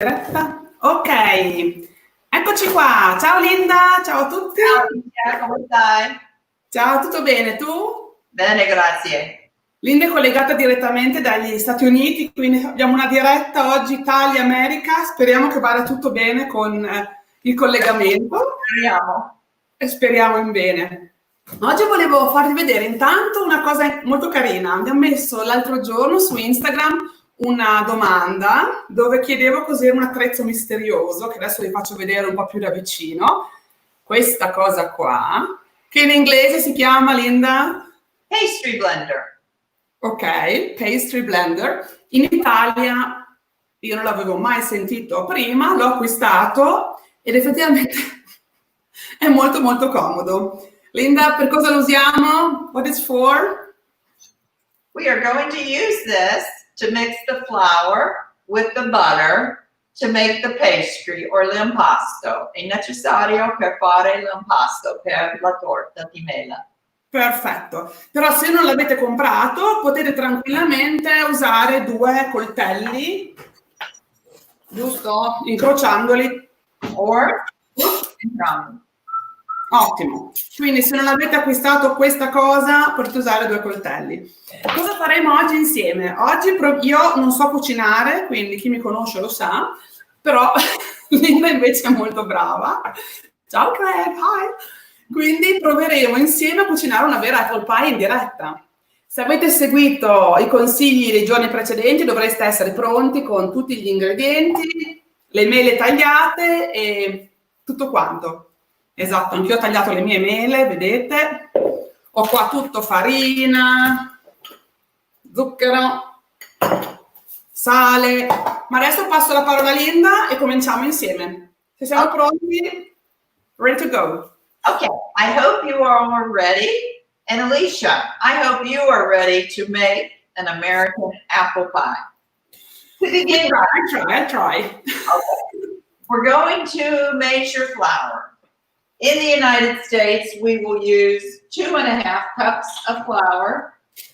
diretta? Ok, eccoci qua. Ciao Linda, ciao a tutti. Ciao Licia, come stai? Ciao, tutto bene? Tu? Bene, grazie. Linda è collegata direttamente dagli Stati Uniti, quindi abbiamo una diretta oggi Italia-America. Speriamo che vada tutto bene con il collegamento Speriamo. e speriamo in bene. Oggi volevo farvi vedere intanto una cosa molto carina. Abbiamo messo l'altro giorno su Instagram una domanda dove chiedevo cos'era un attrezzo misterioso, che adesso vi faccio vedere un po' più da vicino. Questa cosa qua, che in inglese si chiama, Linda? Pastry blender. Ok, pastry blender. In Italia io non l'avevo mai sentito prima, l'ho acquistato ed effettivamente è molto molto comodo. Linda, per cosa lo usiamo? What is for? We are going to use this to mix the flour with the butter to make the pastry or l'impasto. È necessario per fare l'impasto per la torta di mela. Perfetto, però se non l'avete comprato potete tranquillamente usare 2 coltelli, giusto? Incrociandoli. Or entrambi. Ottimo, quindi se non avete acquistato questa cosa potete usare 2 coltelli. Cosa faremo oggi insieme? Oggi io non so cucinare, quindi chi mi conosce lo sa, però Linda invece è molto brava. Ciao Craig, hi! Quindi proveremo insieme a cucinare una vera apple pie in diretta. Se avete seguito i consigli dei giorni precedenti dovreste essere pronti con tutti gli ingredienti, le mele tagliate e tutto quanto. Esatto, anch'io ho tagliato le mie mele, vedete? Ho qua tutto farina, zucchero, sale. Ma adesso passo la parola a Linda e cominciamo insieme. Se siamo pronti, ready to go. Okay, I hope you are all ready. And Alicia, I hope you are ready to make an American apple pie. To begin, I try. okay. We're going to measure flour. In the United States, we will use 2.5 cups of flour.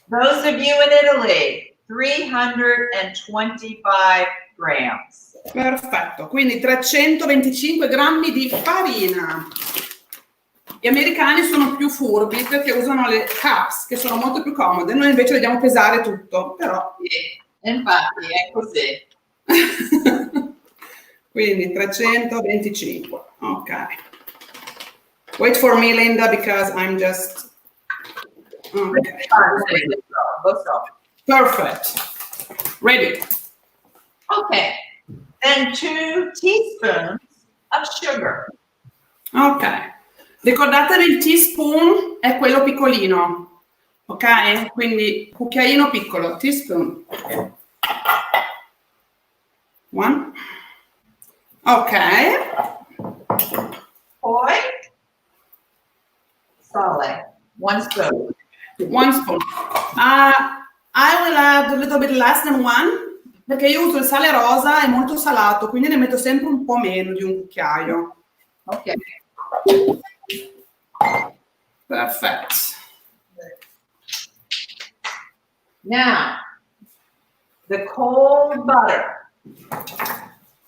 Those of you in Italy, 325 grams. Perfetto, quindi 325 grammi di farina. Gli americani sono più furbi perché usano le cups, che sono molto più comode. Noi invece dobbiamo pesare tutto, però... Sì, infatti è così. Quindi 325, ok. Wait for me, Linda, because I'm just... Okay. Perfect. Ready. Okay. Then 2 teaspoons of sugar. Ok. Ricordatevi il teaspoon è quello piccolino. Ok? Quindi cucchiaino piccolo. Teaspoon. 1. Ok. Poi sale. 1 spoon. 1 spoon. I will add a little bit less than 1 perché io uso il sale rosa, è molto salato, quindi ne metto sempre un po' meno di un cucchiaio. Ok. Perfetto. Now, the cold butter.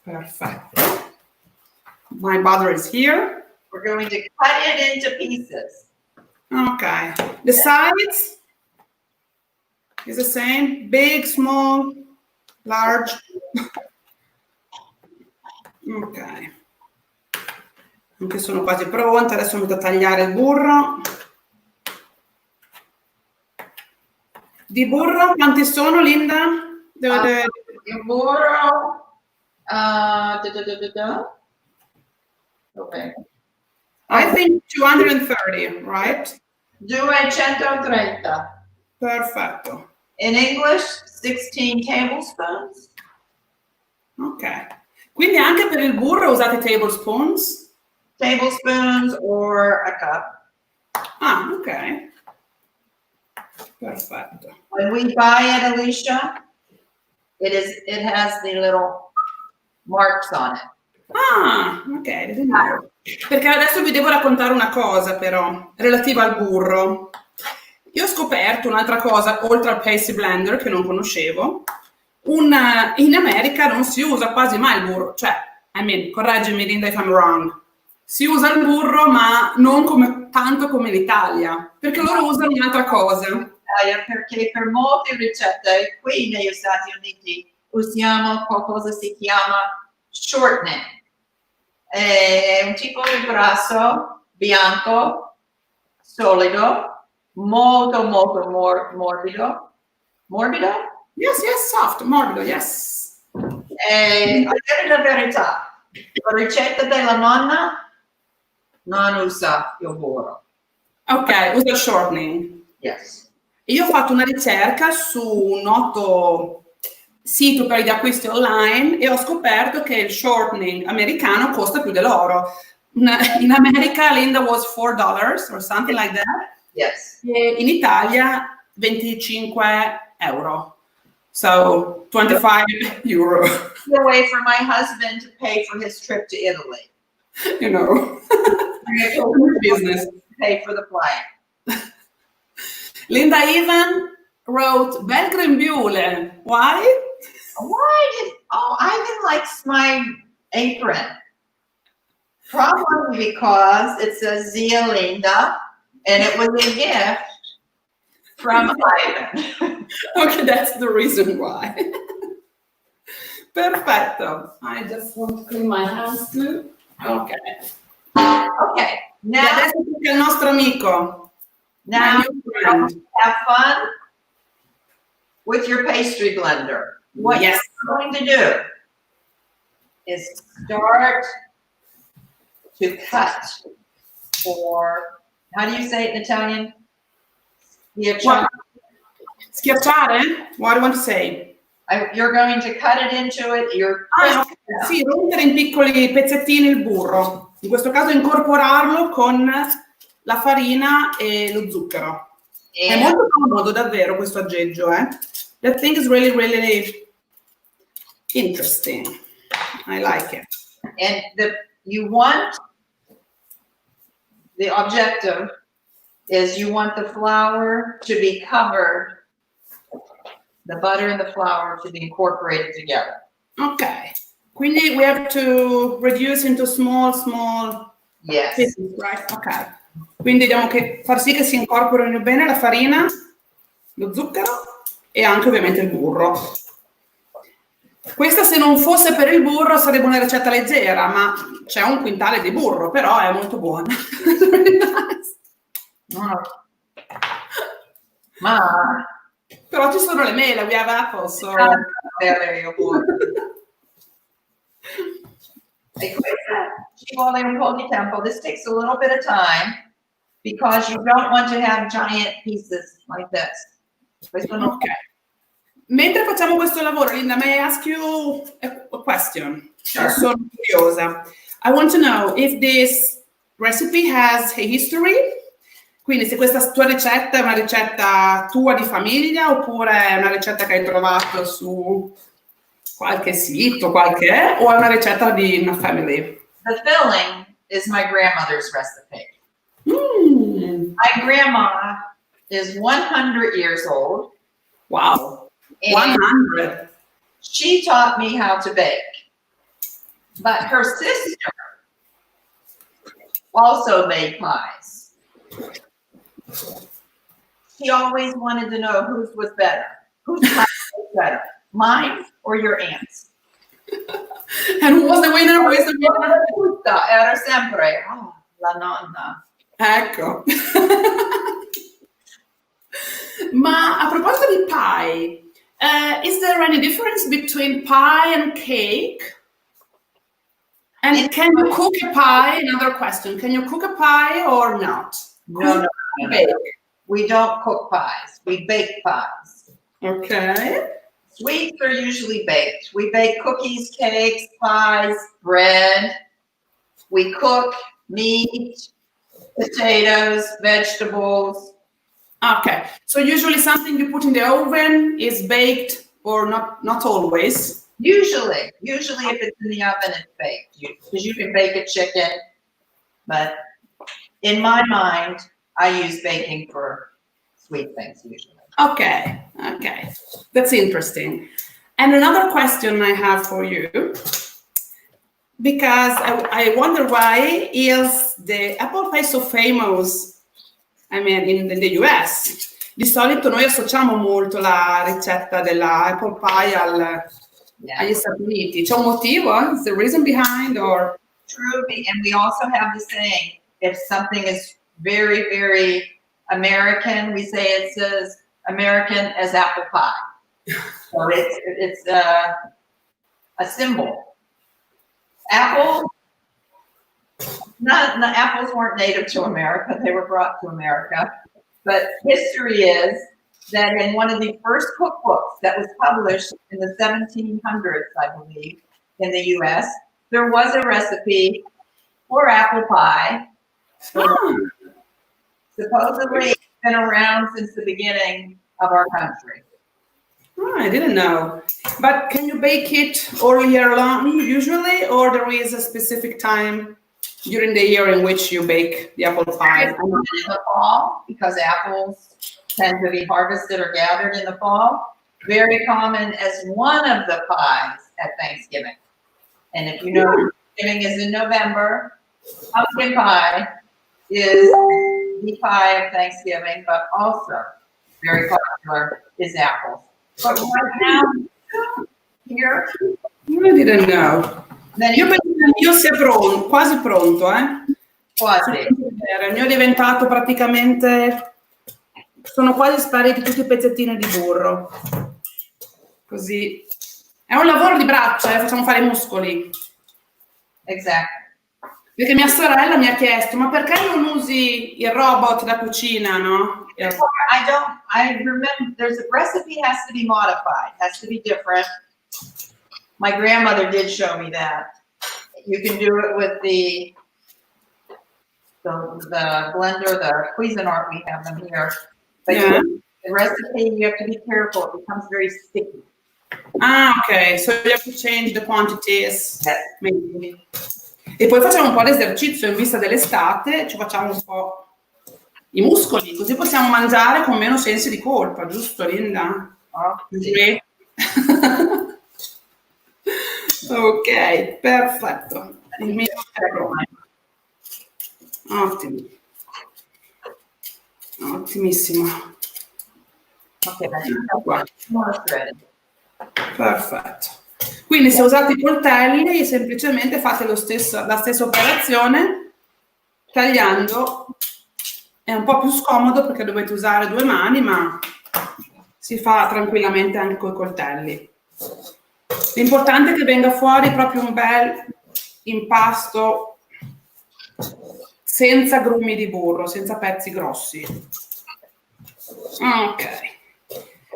Perfetto. My butter is here. We're going to cut it into pieces. Okay. The size is the same. Big, small, large. Ok. Anche sono quasi pronta. Adesso metto a tagliare il burro. Di burro quanti sono, Linda? Il burro. Okay. I think 230, right? 230. Perfetto. In English, 16 tablespoons. Ok. Quindi anche per il burro usate tablespoons? Tablespoons or a cup. Ah, ok. Perfetto. When we buy it, Alicia, it has the little marks on it. Ah, ok. Perché adesso vi devo raccontare una cosa però, relativa al burro. Io ho scoperto un'altra cosa, oltre al pastry blender, che non conoscevo, In America non si usa quasi mai il burro, cioè, correggimi Linda if I'm wrong, si usa il burro ma non tanto come in Italia, perché loro usano un'altra cosa. Perché per molte ricette qui negli Stati Uniti usiamo qualcosa che si chiama shortening. È un tipo di grasso bianco, solido, molto morbido. Morbido? Yes, soft, morbido, yes. E a dire la verità, la ricetta della nonna non usa il burro. Ok, usa il shortening. Yes. Io ho fatto una ricerca su un noto sito per gli acquisti online e ho scoperto che il shortening americano costa più dell'oro. In America, Linda, was $4 or something like that. Yes. E in Italia 25 euro. So 25 euro. A way for my husband to pay for his trip to Italy. You know, business. Pay for the flight. Linda even wrote Bel Grembiule. Why? Ivan likes my apron. Probably because it says Zia Linda and it was a gift from Ivan. Okay, that's the reason why. Perfetto. I just want to clean my hands too. Ok. Okay. Now, adesso tocca il nostro amico. Now have fun with your pastry blender. What you're going to do is start to cut for, how do you say it in Italian? Schiacciare? What do you want to say? You're going to cut it into it. Sì, rompere in piccoli pezzettini il burro. In questo caso incorporarlo con la farina e lo zucchero. È molto comodo davvero questo aggeggio, eh? That thing is really, really interesting. I like it. And the objective is you want the flour to be covered, the butter and the flour to be incorporated together. Ok, quindi we have to reduce into small pieces, right? Ok. Quindi dobbiamo far sì che si incorporino bene la farina, lo zucchero e anche ovviamente il burro. Questa se non fosse per il burro sarebbe una ricetta leggera, ma c'è un quintale di burro, però è molto buona. Ma però ci sono le mele, we have apples, so... Ci vuole un po' di tempo. This takes a little bit of time because you don't want to have giant pieces like this. Okay. Mentre facciamo questo lavoro, Linda, may I ask you a question? Sure. Sono curiosa. I want to know if this recipe has a history. Quindi se questa tua ricetta è una ricetta tua di famiglia oppure è una ricetta che hai trovato su qualche sito, o è una ricetta di una family? The filling is my grandmother's recipe. My grandma is 100 years old. Wow. 100. She taught me how to bake. But her sister also made pies. She always wanted to know whose was better. Whose pie was better, mine or your aunt's? And who was the winner? Who is the winner? Era sempre la nonna. Ecco. Ma a proposito di pie, is there any difference between pie and cake? And can you cook a pie? Another question. Can you cook a pie or not? No. We don't cook pies. We bake pies. Okay. Sweets are usually baked. We bake cookies, cakes, pies, bread. We cook meat, potatoes, vegetables. Okay. So usually something you put in the oven is baked or not always? Usually if it's in the oven, it's baked. Because you can bake a chicken. But in my mind, I use baking for sweet things usually. Okay. That's interesting. And another question I have for you, because I wonder why is the apple pie so famous, I mean, in the US? Di solito noi associamo molto la ricetta della apple pie agli Stati Uniti. C'è un motivo? Is there a reason behind, or? True, and we also have the saying, if something is very, very American, we say it's as American as apple pie. So it's a symbol. Apples weren't native to America, they were brought to America. But history is that in one of the first cookbooks that was published in the 1700s, I believe, in the US, there was a recipe for apple pie. Supposedly it's been around since the beginning of our country. Oh, I didn't know. But can you bake it all year long usually, or there is a specific time during the year in which you bake the apple pie? In the fall, because apples tend to be harvested or gathered in the fall. Very common as one of the pies at Thanksgiving. And if you know Thanksgiving is in November, pumpkin pie is the pie of Thanksgiving, but also very popular is apples. But right now, here, I didn't know. Io penso che il mio sia pronto, quasi pronto, Quasi. Il mio è diventato praticamente, sono quasi spariti tutti i pezzettini di burro. Così. È un lavoro di braccia, facciamo fare i muscoli. Exactly. Perché mia sorella mi ha chiesto, ma perché non usi il robot da cucina, no? I remember there's a recipe has to be modified, has to be different. My grandmother did show me that. You can do it with the blender, the Cuisinart, we have them here. But the recipe, you have to be careful, it becomes very sticky. Ah, ok, so you have to change the quantities. Yes. Maybe. E poi facciamo un po' di esercizio in vista dell'estate, ci facciamo un po' i muscoli, così possiamo mangiare con meno sensi di colpa, giusto Linda? Sì. Ok, perfetto. Il mio è pronto. Ottimo. Ottimissimo. Ok, perfetto. Quindi se usate i coltelli semplicemente fate la stessa operazione tagliando. È un po' più scomodo perché dovete usare 2 mani, ma si fa tranquillamente anche con i coltelli. L'importante è che venga fuori proprio un bel impasto senza grumi di burro, senza pezzi grossi. Ok.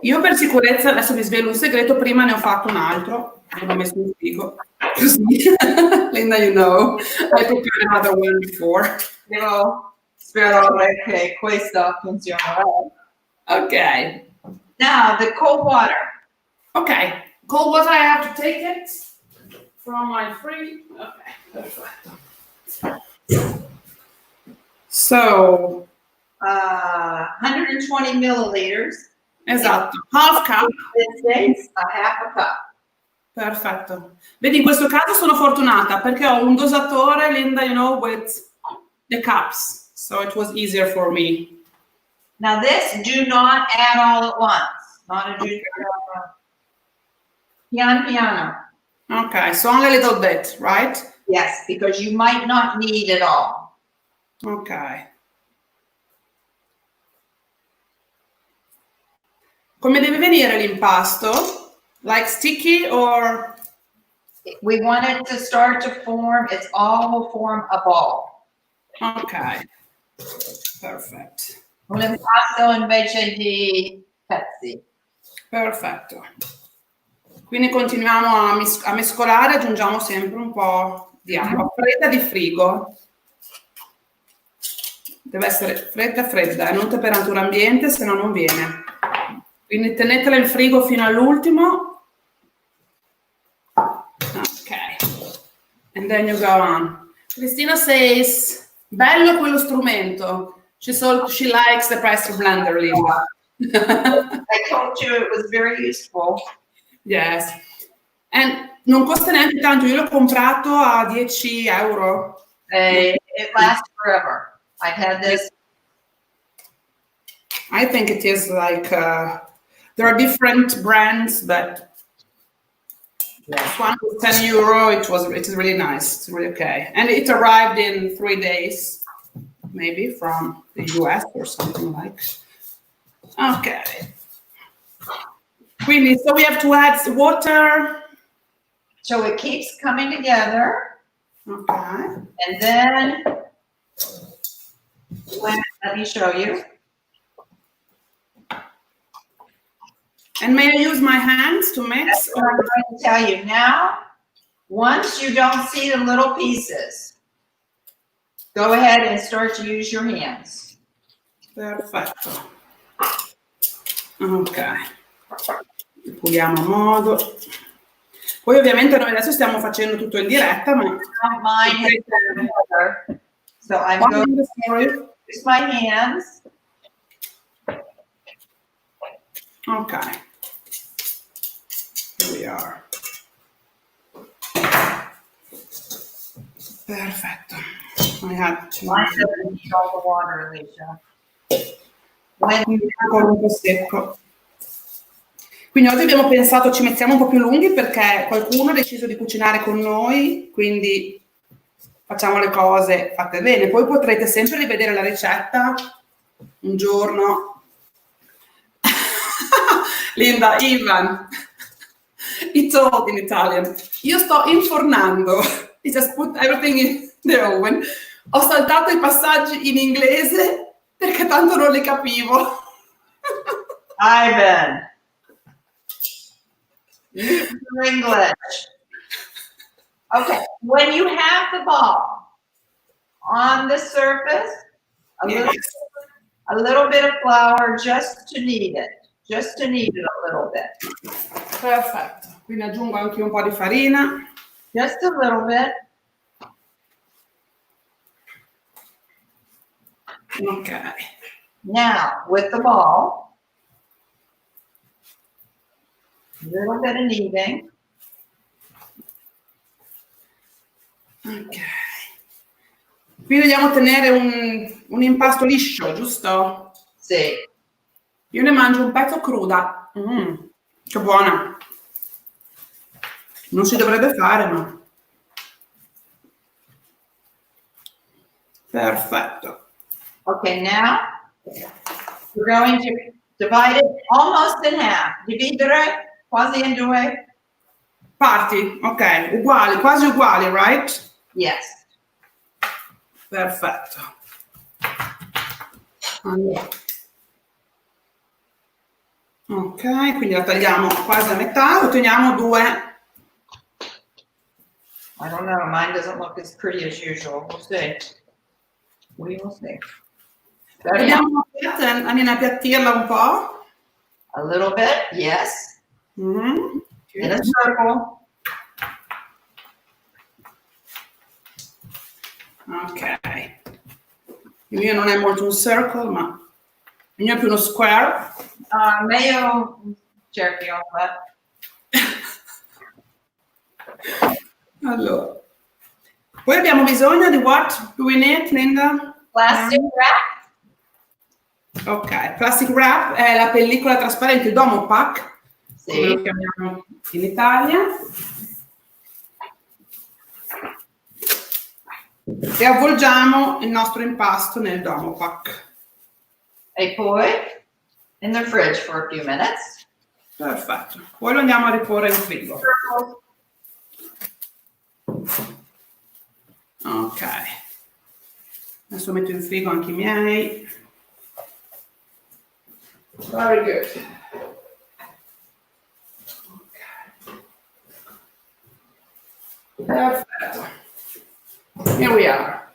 Io per sicurezza, adesso vi svelo un segreto, prima ne ho fatto un altro, l'ho messo in frigo, così, Linda, you know, I prepared another one before. Spero che questo funzionerà. Ok. Now, the cold water. Okay, cold water, I have to take it from my fridge. Okay, perfetto. So, 120 milliliters. esatto, half cup. States, a half a cup. Perfetto. Vedi, in questo caso sono fortunata perché ho un dosatore, Linda, you know, with the cups. So it was easier for me. Now this, do not add all at once. Not a do piano piano. Okay, so only a little bit, right? Yes, because you might not need it all. Ok. Come deve venire l'impasto? Like sticky or? We want it to start to form, it's all will form a ball. Ok, perfetto. Un impasto invece di pezzi. Perfetto. Quindi continuiamo a mescolare, aggiungiamo sempre un po' di acqua fredda di frigo. Deve essere fredda, non temperatura ambiente, se no non viene. Quindi tenetela in frigo fino all'ultimo. Ok. And then you go on. Cristina says, bello quello strumento. She likes the pressure blender, Linda. I told you it was very useful. Yes. And non costa neanche tanto, io l'ho comprato a 10 euro. It lasts forever. I've had this. I think it is like, there are different brands, but this one was 10 euro. It is really nice. It's really okay. And it arrived in 3 days, maybe from the US or something like. Okay. Quindi, so we have to add water. So it keeps coming together. Okay. And then, let me show you. And may I use my hands to mix? That's what I'm going to tell you now. Once you don't see the little pieces, go ahead and start to use your hands. Perfetto. Ok. Puliamo a modo. Poi ovviamente noi adesso stiamo facendo tutto in diretta, ma... So I'm going to use my hands. Ok. Here we are. Perfetto. I had to... Mine doesn't need all the water, Alicia. Ancora un po' secco. Quindi oggi abbiamo pensato ci mettiamo un po' più lunghi perché qualcuno ha deciso di cucinare con noi, quindi facciamo le cose fatte bene. Poi potrete sempre rivedere la ricetta un giorno. Linda, Ivan, he told in Italian, io sto infornando. He just put everything in the oven. Ho saltato i passaggi in inglese perché tanto non li capivo. Ivan. Use your English. Okay, when you have the ball on the surface, a little bit of flour just to knead it. Just to knead it a little bit. Perfetto. Quindi aggiungo anche un po' di farina. Just a little bit. Ok. Now, with the ball, a little bit of kneading. Ok. Qui dobbiamo ottenere un impasto liscio, giusto? Sì. Io ne mangio un pezzo cruda. Che buona. Non si dovrebbe fare, ma... Perfetto. Okay, now we're going to divide it almost in half. Dividere quasi in due. Parti, ok, uguali, quasi uguali, right? Yes. Perfetto. Allora. Ok, quindi la tagliamo quasi a metà, otteniamo 2. I don't know, mine doesn't look as pretty as usual. We'll see. We will see. Andiamo a appiattirla un po'. A little bit, yes. Mm-hmm. In a circle. Ok. Il mio non è molto un circle, ma il mio è più uno square. Meglio cerchio. Allora. Poi abbiamo bisogno di what do we need, Linda? Plastic wrap. Ok, plastic wrap è la pellicola trasparente, il domo pack, sì, come lo chiamiamo in Italia. E avvolgiamo il nostro impasto nel domo pack. E poi in the fridge for a few minutes. Perfetto. Poi lo andiamo a riporre in frigo. Ok. Adesso metto in frigo anche i miei. Very good. Okay. Perfetto. Here we are.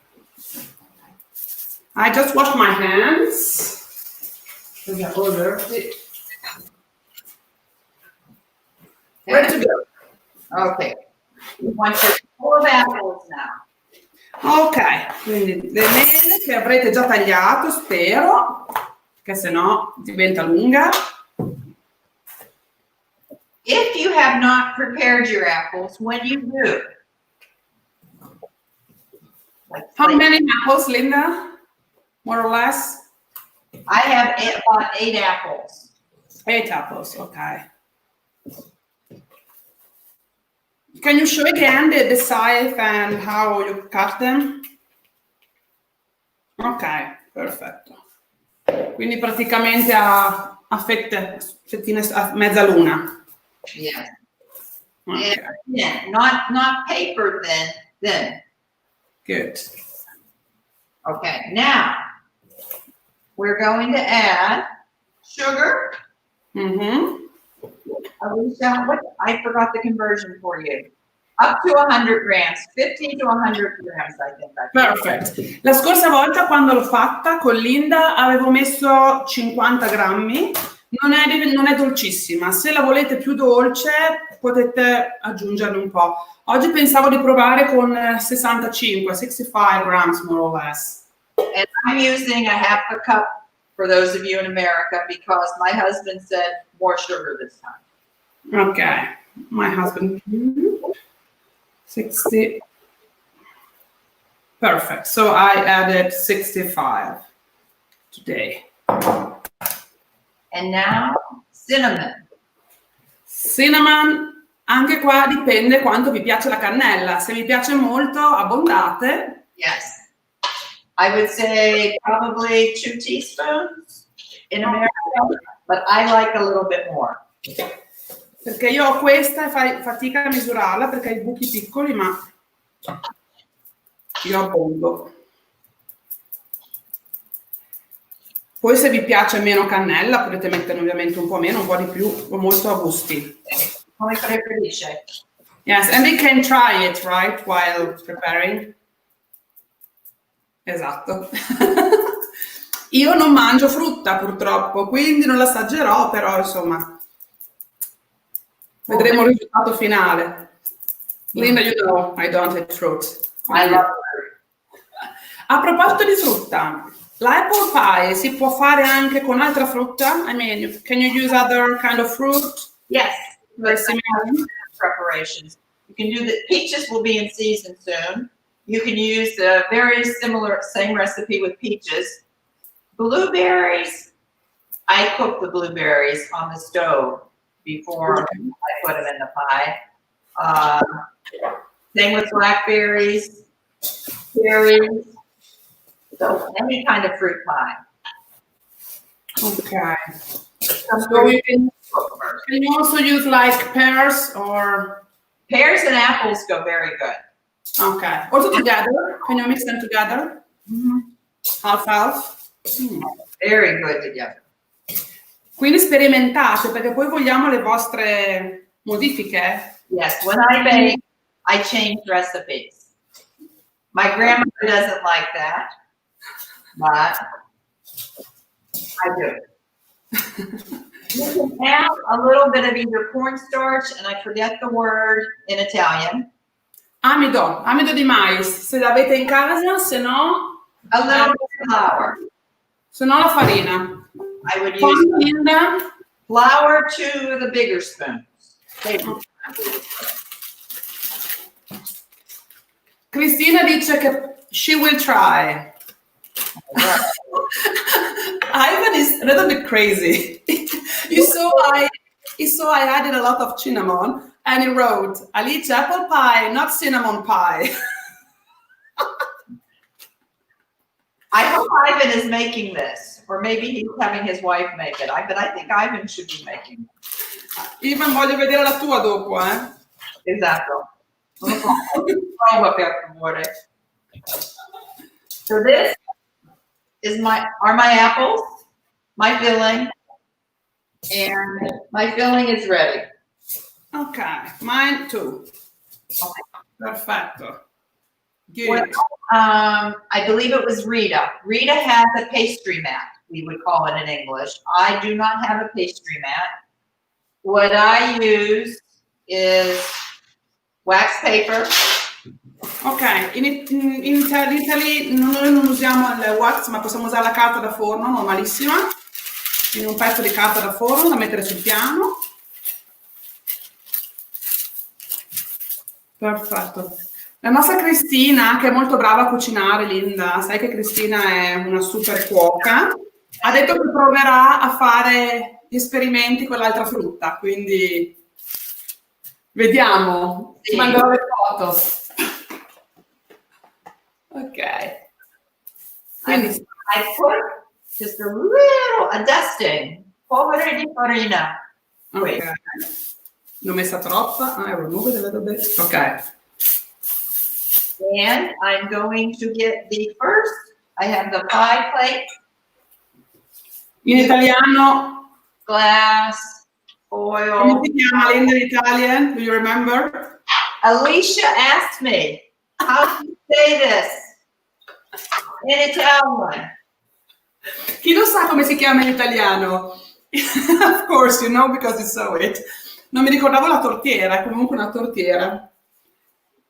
I just washed my hands. Ready to go. Okay. We want to full of apples now. Ok, quindi le mele che avrete già tagliato, spero, che se no diventa lunga. If if you have not prepared your apples, when you do. How many apples, Linda? More or less? I have about 8 apples. 8 apples, okay. Can you show again the size and how you cut them? Ok, perfetto. Quindi praticamente a fettine a mezzaluna. Yeah. Okay. Yeah, not paper then. Good. Okay, now we're going to add sugar. Mm-hmm. Alicia, I forgot the conversion for you. Up to 100 grams, 50 to 100 grams, I think. Perfect. La scorsa volta quando l'ho fatta con Linda avevo messo 50 grammi, non è dolcissima, se la volete più dolce potete aggiungerne un po'. Oggi pensavo di provare con 65 grams more or less. And I'm using a half a cup for those of you in America because my husband said more sugar this time. Okay, my husband, 60. Perfect. So I added 65 today. And now cinnamon. Cinnamon, anche qua dipende quanto vi piace la cannella. Se vi piace molto, abbondate. Yes. I would say probably 2 teaspoons in America, but I like a little bit more. Perché io ho questa e fai fatica a misurarla perché ho i buchi piccoli, ma io abbondo. Poi se vi piace meno cannella potete mettere ovviamente un po' meno, un po' di più, o molto a gusti. Come preferisce. Yes, and we can try it, right, while preparing. Esatto. Io non mangio frutta purtroppo, quindi non l'assaggerò, però insomma vedremo il risultato finale. Linda, you know, I don't eat fruit. I love fruit. A proposito di frutta, l'apple pie si può fare anche con altra frutta? I mean, can you use other kind of fruit? Yes. Very similar. Preparations. You can do the peaches will be in season soon. You can use the very similar same recipe with peaches. Blueberries, I cook the blueberries on the stove before I put them in the pie. Same with blackberries, berries, so any kind of fruit pie. Okay. So you can you also use like pears or? Pears and apples go very good. Okay. Also together? Can you mix them together? Mm-hmm. Half. Very good together. Quindi sperimentate perché poi vogliamo le vostre modifiche. Yes, when I bake, I change recipes. My grandmother doesn't like that, but I do. You can add a little bit of either cornstarch, and I forget the word in Italian. Amido di mais, se l'avete in casa, se no A little bit of flour. Se no la farina. I would use Linda? flour to the bigger spoons. Cristina dice che she will try. Ivan is a little bit crazy. He saw I added a lot of cinnamon and he wrote, Alice, apple pie, not cinnamon pie. I hope Ivan is making this, or maybe he's having his wife make it. But I think Ivan should be making it. Ivan, voglio vedere la tua dopo, eh? Esatto. Per favore. So this is my apples, my filling, and my filling is ready. Okay, mine too. Perfetto. Good. Well, I believe it was Rita. Rita has a pastry mat, we would call it in English. I do not have a pastry mat. What I use is wax paper. Ok, in Italy noi non usiamo il wax, ma possiamo usare la carta da forno, normalissima. In un pezzo di carta da forno da mettere sul piano. Perfetto. La nostra Cristina, che è molto brava a cucinare, Linda, sai che Cristina è una super cuoca, ha detto che proverà a fare gli esperimenti con l'altra frutta, quindi vediamo, ti manderò le foto. Ok. Quindi I put just a little, a dusting, polvere di farina. ok. Non ho messa troppa. I remove it a little bit. Ok. And I'm going to get the first, I have the pie plate. In italiano, Glass, come foil. si chiama Linda in Italian? Do you remember? Alicia asked me, how do you say this in Italian? Chi lo sa come si chiama in italiano? Of course, you know, because you saw it. Non mi ricordavo la tortiera, è comunque una tortiera.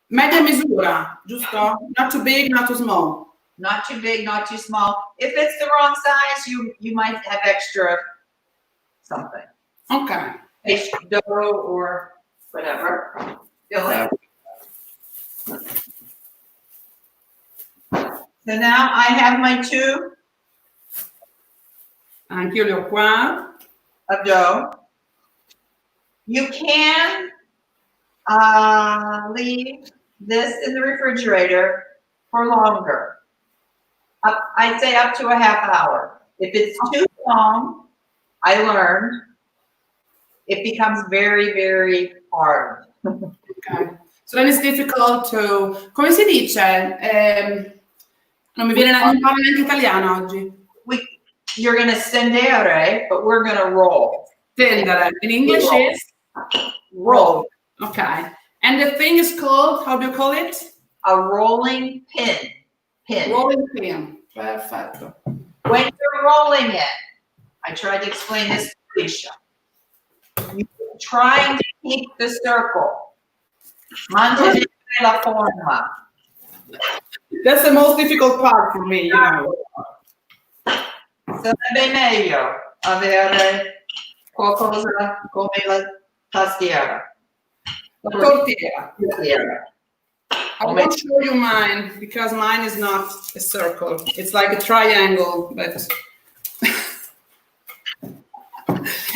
Media misura, giusto? Not too big, not too small. Not too big, not too small. If it's the wrong size, you might have extra something. Ok. Dough or whatever. Filling. So now I have my two Anch'io li ho qua. of dough. You can leave this in the refrigerator for longer. I'd say up to a half hour. If it's too long, I learned, it becomes very, very hard. Okay. So then it's difficult to... Come si dice? Non mi viene non parlo neanche italiano oggi. You're going to stendere, but we're going to roll. Stendere. In English is? Roll. Okay. And the thing is called, how do you call it? A rolling pin. Rolling pin. Perfetto. When you're rolling it, I tried to explain this to Alicia. You're trying to keep the circle. Mantenere la forma. That's the most difficult part for me, you know. Sarebbe meglio avere qualcosa come la tastiera. La tortiera. Tastiera. I won't show you mine because mine is not a circle. It's like a triangle, but...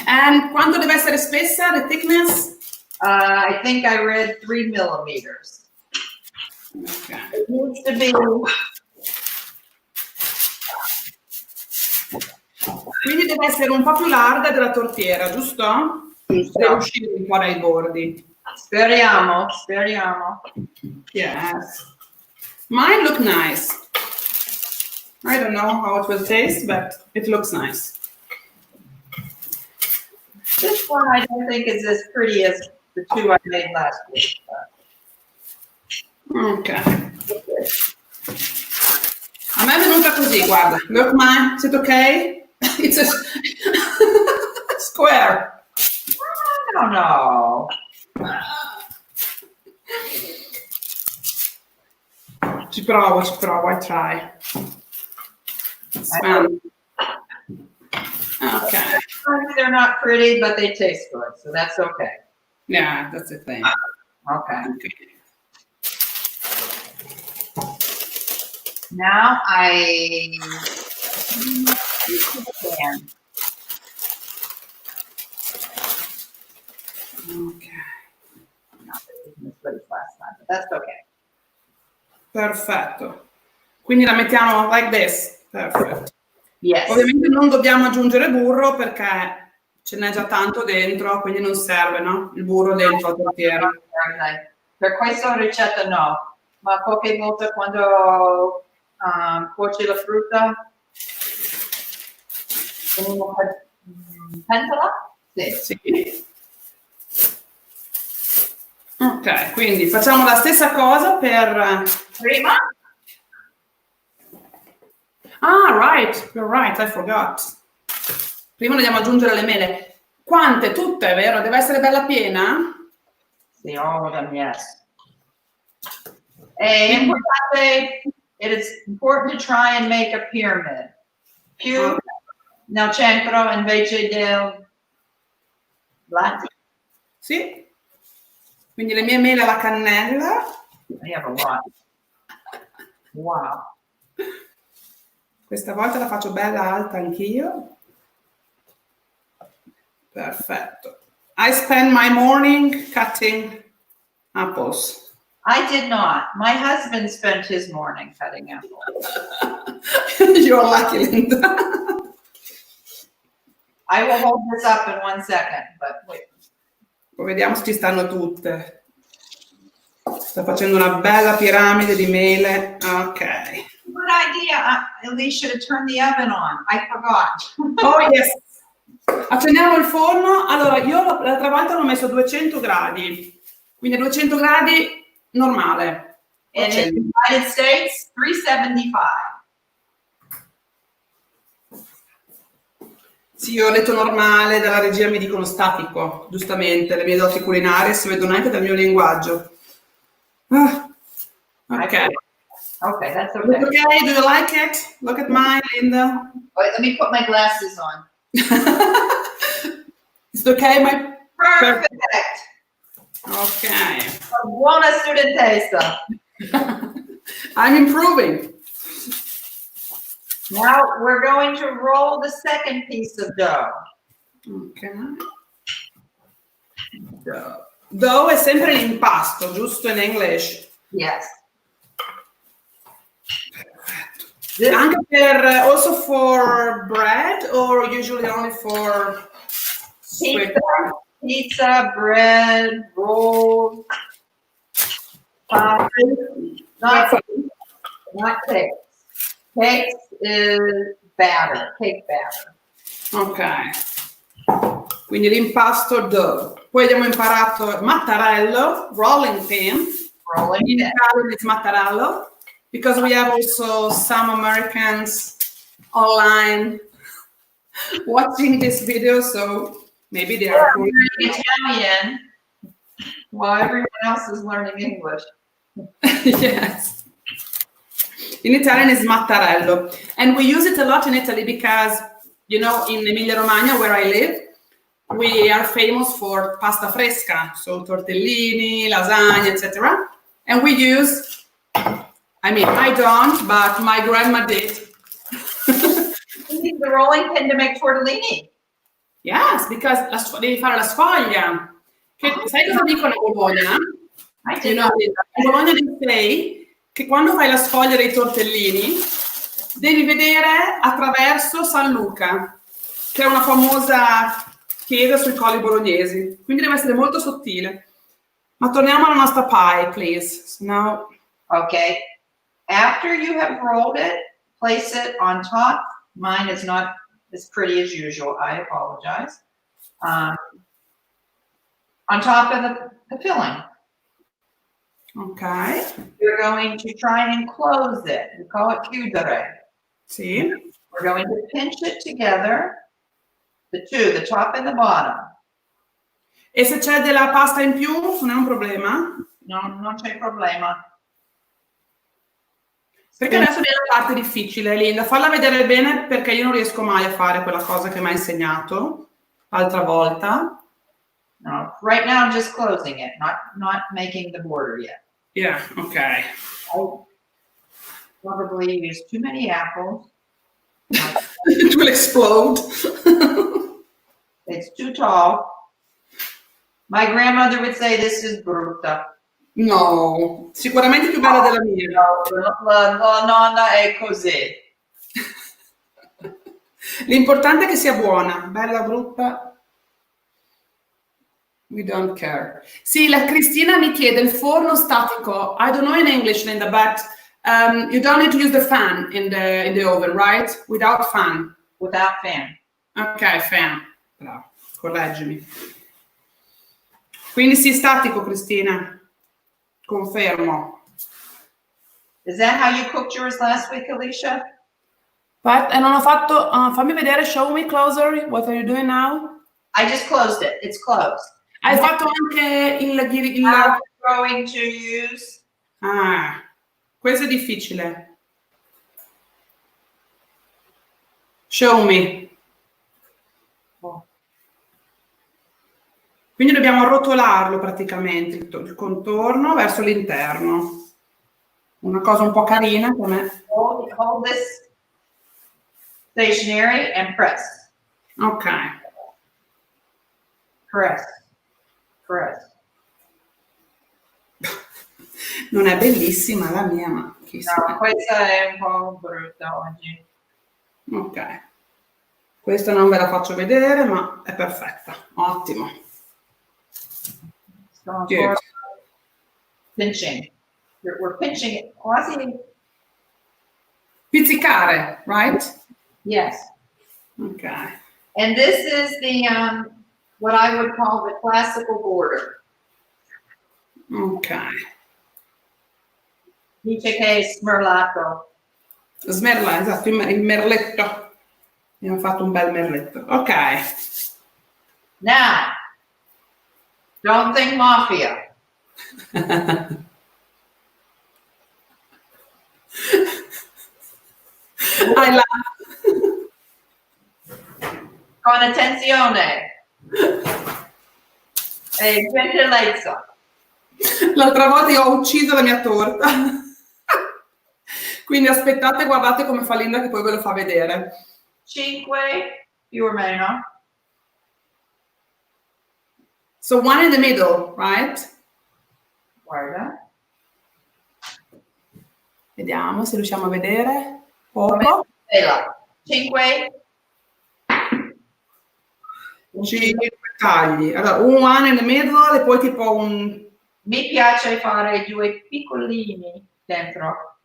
And quanto deve essere spessa, the thickness? I think I read 3 millimeters. Okay. It needs to be. Quindi deve essere un po' più larga della tortiera, giusto? Deve uscire un po' dai bordi. Speriamo. Yes. Mine look nice. I don't know how it will taste, but it looks nice. This one I don't think is as pretty as the two I made last week. Ok. A me è venuta così, guarda. Look mine, is it okay? It's a square. I don't know. Ci provo, I try. Okay. They're not pretty, but they taste good, so that's okay. Yeah, that's the thing. Okay. Now I can. Okay. Not this place last time, but that's okay. Perfetto. Quindi la mettiamo like this. Perfetto. Yes. Ovviamente non dobbiamo aggiungere burro perché ce n'è già tanto dentro, quindi non serve, no? Il burro dentro la tortiera. Per questa ricetta no, ma poche volte quando cuoci la frutta in una pentola? Sì. Ok, quindi facciamo la stessa cosa per... Prima? Ah, right, you're right, I forgot. Prima dobbiamo aggiungere le mele. Quante? Tutte, vero? Deve essere bella piena? Sì, all of them, yes. È importante, it is important to try and make a pyramid. Più nel centro invece del latte. Sì. Quindi le mie mele alla cannella. I have a lot. Wow. Questa volta la faccio bella alta anch'io. Perfetto. I spend my morning cutting apples. I did not. My husband spent his morning cutting apples. You're lucky, Linda. I will hold this up in 1 second, but wait. Vediamo se ci stanno tutte. Sto facendo una bella piramide di mele. Ok. Good idea, Alicia, to turn the oven on. I forgot. Oh yes. Accendiamo il forno. Allora, io l'altra volta l'ho messo a 200 gradi. Quindi a 200 gradi normale. And in the United States, 375. Sì, io ho letto normale, dalla regia mi dicono statico, giustamente, le mie doti culinarie si vedono anche dal mio linguaggio. Ah, ok. Okay, that's okay. Okay, do you like it? Look at mine, Linda. Wait, let me put my glasses on. It's okay, my... Perfect. Okay. Buona studentessa. I'm improving. Now we're going to roll the second piece of dough. Ok. Dough è sempre l'impasto, giusto in English? Yes. Anche per, also for bread or usually only for Pizza, bread, rolls, pie, not cakes. Cakes is batter, cake batter. Ok. Quindi l'impasto dough. Poi abbiamo imparato mattarello, rolling pin. Rolling In pin. Italian it's mattarello. Because we have also some Americans online watching this video, so maybe they are learning Italian while everyone else is learning English. Yes. In Italian it's mattarello. And we use it a lot in Italy because, you know, in Emilia-Romagna, where I live, we are famous for pasta fresca, so tortellini, lasagna, etc. And we use, I mean, I don't, but my grandma did. You need the rolling pin to make tortellini. Yes, because devi fare la sfoglia. Che, sai cosa dicono a Bologna? You know, a Bologna they say che quando fai la sfoglia dei tortellini devi vedere attraverso San Luca, che è una famosa chiesa sui colli bolognesi. Quindi deve essere molto sottile. Ma torniamo alla nostra pie, please. So now... Okay. After you have rolled it, place it on top. Mine is not as pretty as usual. I apologize. On top of the filling. Ok. You're going to try and close it. We call it chiudere. Sì. We're going to pinch it together, the two, the top and the bottom. E se c'è della pasta in più, non è un problema? No, non c'è problema. Perché adesso viene la parte difficile, Linda. Falla vedere bene perché io non riesco mai a fare quella cosa che mi hai insegnato l'altra volta. No, right now I'm just closing it, not making the border yet. Yeah, okay. I probably use too many apples. It will explode. It's too tall. My grandmother would say this is brutta. No, sicuramente più bella della mia. La nonna è così. L'importante è che sia buona, bella, brutta. We don't care. Sì, la Cristina mi chiede il forno statico. I don't know in English, Linda, but you don't need to use the fan in the oven, right? Without fan. Without fan. Ok, fan. Bravo, correggimi. Quindi sì, statico, Cristina. Confermo. Is that how you cooked yours last week, Alicia? But, non ho fatto, fammi vedere, show me closer, what are you doing now? I just closed it, it's closed. Hai fatto anche il... Now we're going to use... Ah, questo è difficile. Show me. Oh. Quindi dobbiamo arrotolarlo praticamente, il contorno verso l'interno. Una cosa un po' carina come... Hold this stationary and press. Ok. Press. Press. Non è bellissima la mia, ma chi sa. No, questa è un po' brutta oggi. Ok. Questa non ve la faccio vedere, ma è perfetta. Ottimo. So Good. pinching. We're pinching it. Quasi. Pizzicare, right? Yes. Ok. And this is the what I would call the classical border. Ok. Dice che è smerlato. Smerla, esatto, il merletto. Abbiamo fatto un bel merletto. Ok. Now, don't think mafia. I love. Con attenzione. E gentilezza. L'altra volta io ho ucciso la mia torta. Quindi aspettate, guardate come fa Linda che poi ve lo fa vedere. 5 più o meno. So one in the middle, right? Guarda. Vediamo se riusciamo a vedere. Poco. 5. 5 tagli. Allora, un one in the middle e poi tipo un... Mi piace fare 2 piccolini dentro.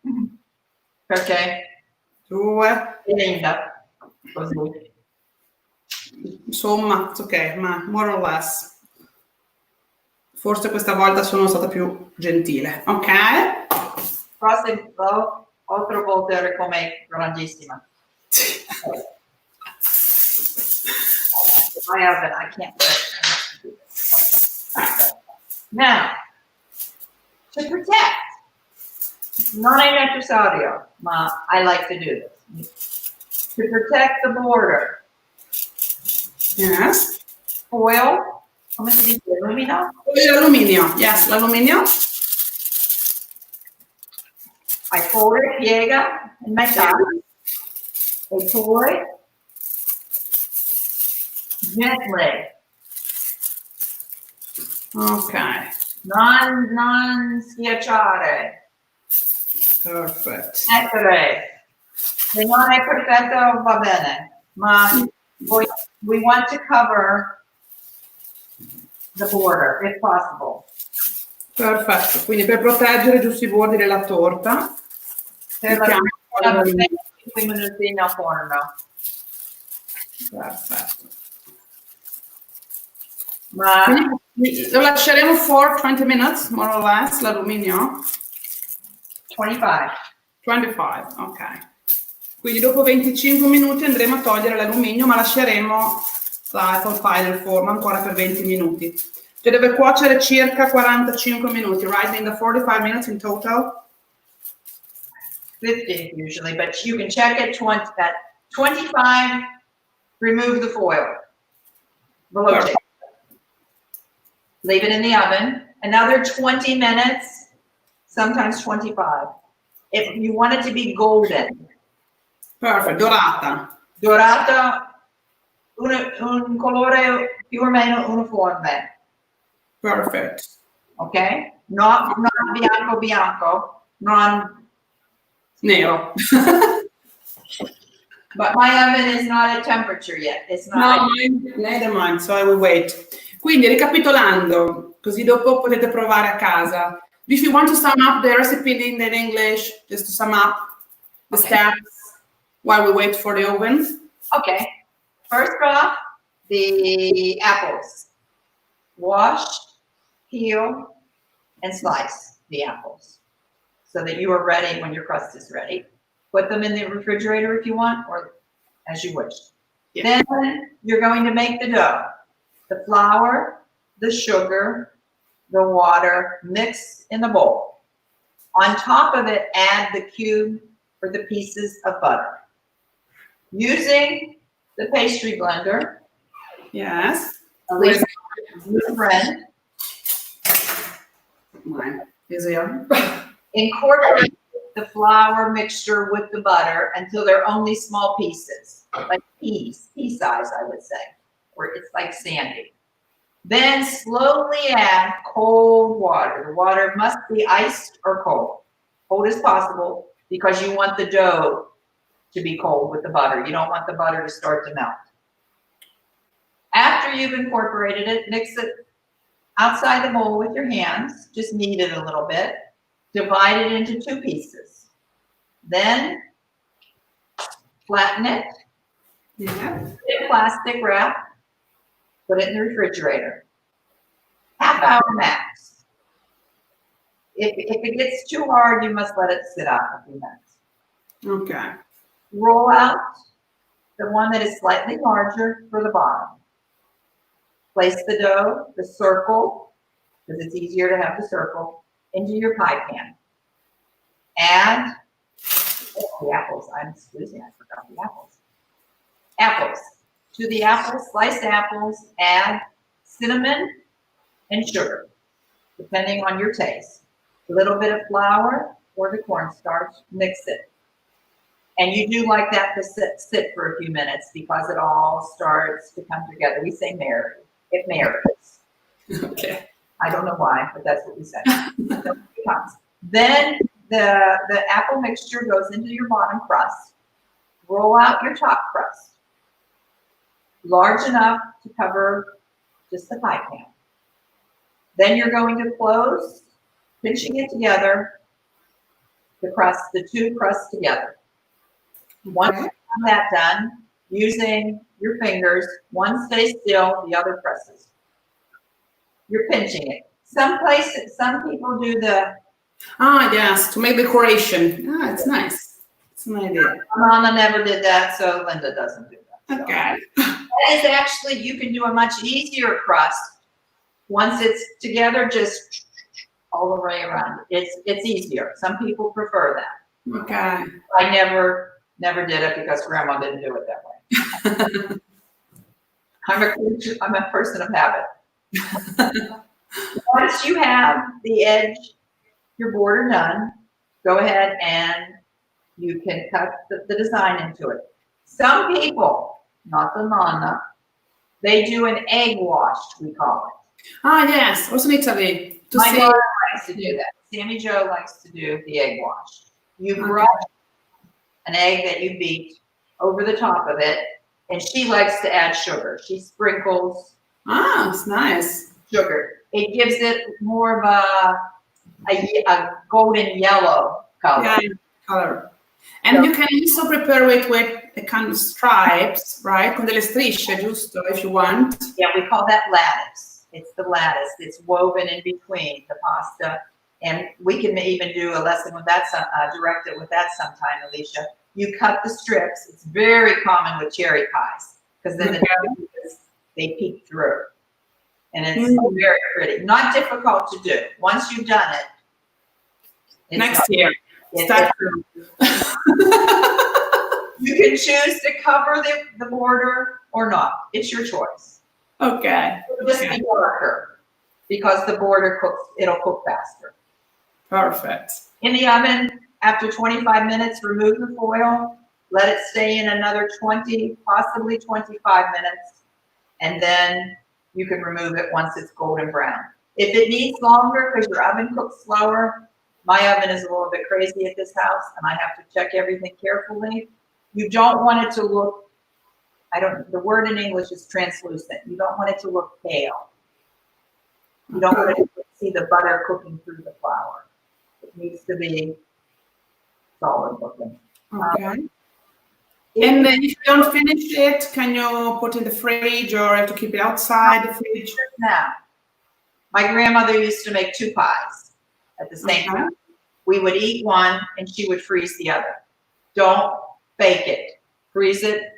Perché? 2. È linda. Così. Insomma, it's ok, ma more or less. Forse questa volta sono stata più gentile, ok? Prossimo, altre volte come grandissima. I have it, I can't. Now, to protect, non è necessario, ma I like to do this. To protect the border. Yes. Foil, come si dice? Alumino? L'alluminio, yes, l'alluminio. I fold it, piega in metà, e poi gently. Ok. Non schiacciare. Perfetto. Mettere. Se non è perfetto va bene, ma we want to cover the border if possible. Perfetto, quindi per proteggere giusto i bordi della torta. Per la 5 minuti nel forno. Perfetto. Ma quindi lo lasceremo for 20 minutes, more or less, l'alluminio? 25. 25, ok. Quindi dopo 25 minuti andremo a togliere l'alluminio, ma lasceremo l'apple pie nel forno ancora per 20 minuti. Cioè deve cuocere circa 45 minuti, right? In the 45 minutes in total? 50 usually, but you can check it 20, at 25, remove the foil. Below leave it in the oven, another 20 minutes, sometimes 25. If you want it to be golden. Perfect, dorata. Dorata, un colore più o meno uniforme. Perfect. Okay? Not bianco bianco, non nero. But my oven is not at temperature yet. It's not. No, neither mine, so I will wait. Quindi ricapitolando, così dopo potete provare a casa. If you want to sum up the recipe in English, just to sum up the steps while we wait for the oven. Okay. First off, the apples. Wash, peel, and slice the apples so that you are ready when your crust is ready. Put them in the refrigerator if you want, or as you wish. Yeah. Then you're going to make the dough. The flour, the sugar, the water, mix in the bowl. On top of it, add the cube or the pieces of butter. Using the pastry blender. Yes. New friend. Mine. Easier. Incorporate the flour mixture with the butter until they're only small pieces, like pea size, I would say, or it's like sandy. Then slowly add cold water. The water must be iced or cold as possible, because you want the dough to be cold with the butter. You don't want the butter to start to melt. After you've incorporated it, mix it outside the bowl with your hands. Just knead it a little bit. Divide it into 2 pieces. Then flatten it. Yeah. Put it in plastic wrap. Put it in the refrigerator. Half hour max. If it gets too hard, you must let it sit out a few minutes. Okay. Roll out the one that is slightly larger for the bottom. Place the dough, the circle, because it's easier to have the circle, into your pie pan. Add the apples. Excuse me, I forgot the apples. Apples. To the apples, sliced apples, add cinnamon and sugar, depending on your taste. A little bit of flour or the cornstarch, mix it. And you do like that to sit for a few minutes, because it all starts to come together. We say marry. It marries. Okay. I don't know why, but that's what we say. Then the apple mixture goes into your bottom crust. Roll out your top crust, large enough to cover just the pie pan. Then you're going to close, pinching it together, the 2 crusts together. Once you have that done, using your fingers, one stays still, the other presses. You're pinching it. Some people do the... Yes, to make decoration. It's nice. It's an idea. Mama never did that, so Linda doesn't do that. So. Okay. That is actually, you can do a much easier crust. Once it's together, just all the way around. It's easier. Some people prefer that. Okay. I never did it because Grandma didn't do it that way. I'm a person of habit. Once you have the edge, your border done, go ahead and you can cut the design into it. Some people, not the nonna, they do an egg wash, we call it. Yes, also in Italy. My daughter likes to do that. Sammy Jo likes to do the egg wash. You brush an egg that you beat over the top of it, and she likes to add sugar. She sprinkles. It's nice. Sugar. It gives it more of a golden yellow color. Yeah, color. And so, you can also prepare it with a kind of stripes, right? Con delle strisce, giusto, if you want. Yeah, we call that lattice. It's the lattice. It's woven in between the pasta. And we can even do a lesson with that, directed with that sometime, Alicia. You cut the strips. It's very common with cherry pies, because then they peek through. And it's very pretty. Not difficult to do. Once you've done it. Next year. You can choose to cover the border or not. It's your choice. Okay. It'll just be darker, because the border cooks, it'll cook faster. Perfect. In the oven, after 25 minutes, remove the foil. Let it stay in another 20, possibly 25 minutes. And then you can remove it once it's golden brown. If it needs longer, because your oven cooks slower, my oven is a little bit crazy at this house, and I have to check everything carefully. You don't want it to look, the word in English is translucent. You don't want it to look pale. You don't want to see the butter cooking through the flour. It needs to be solid looking. Okay. And then if you don't finish it, can you put it in the fridge, or have to keep it outside the fridge? Now, my grandmother used to make 2 pies at the same time. We would eat one and she would freeze the other. Don't bake it. Freeze it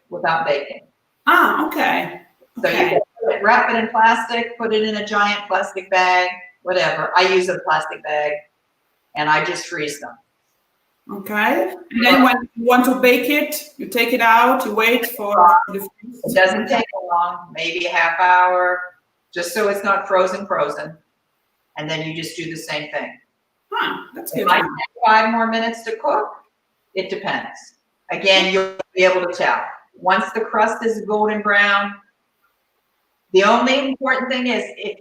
without baking. Okay. So you can wrap it in plastic, put it in a giant plastic bag, whatever. I use a plastic bag, and I just freeze them. Okay. And then when you want to bake it, you take it out, you wait for the It doesn't take long, maybe a half hour, just so it's not frozen. And then you just do the same thing. That's It good. might take 5 more minutes to cook. It depends. Again, you'll be able to tell. Once the crust is golden brown, the only important thing is if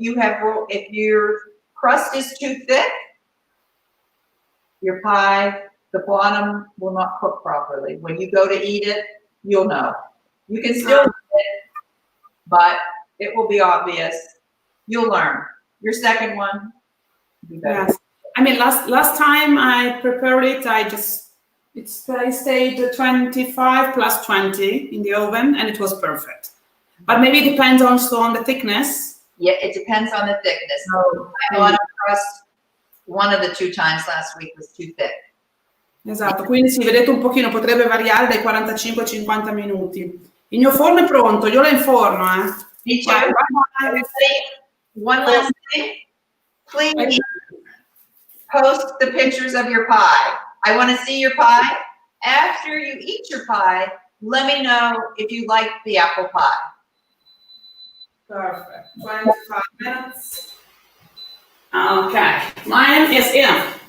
your crust is too thick, your pie, the bottom will not cook properly. When you go to eat it, you'll know. You can still eat it, but it will be obvious. You'll learn. Your second one will be better. Yes. I mean, last time I prepared it, I stayed 25 plus 20 in the oven, and it was perfect. But maybe it depends also on the thickness. Yeah, it depends on the thickness. My bottom crust, one of the 2 times last week was too thick. Esatto, quindi sì, vedete un pochino, potrebbe variare dai 45 ai 50 minuti. Il mio forno è pronto, io lo inforno, Me too. One last thing. Please post the pictures of your pie. I want to see your pie. After you eat your pie, let me know if you like the apple pie. Perfect. 25 minutes. Okay. Mine is in.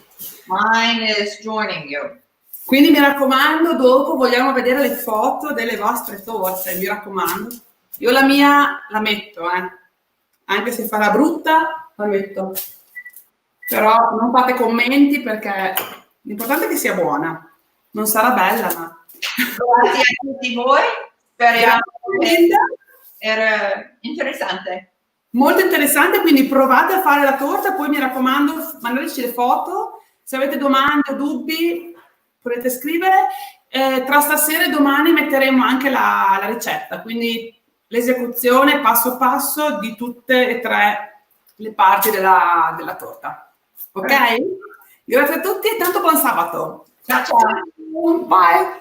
Mine is joining you. Quindi mi raccomando, dopo vogliamo vedere le foto delle vostre torte, mi raccomando. Io la mia la metto, anche se farà brutta, la metto. Però non fate commenti perché l'importante è che sia buona. Non sarà bella, ma... Grazie a tutti voi. Speriamo che era interessante. Molto interessante, quindi provate a fare la torta, poi mi raccomando, mandateci le foto. Se avete domande o dubbi potete scrivere. Tra stasera e domani metteremo anche la ricetta, quindi l'esecuzione passo passo di tutte e 3 le parti della torta. Ok? Grazie a tutti e tanto buon sabato. Ciao ciao. Bye.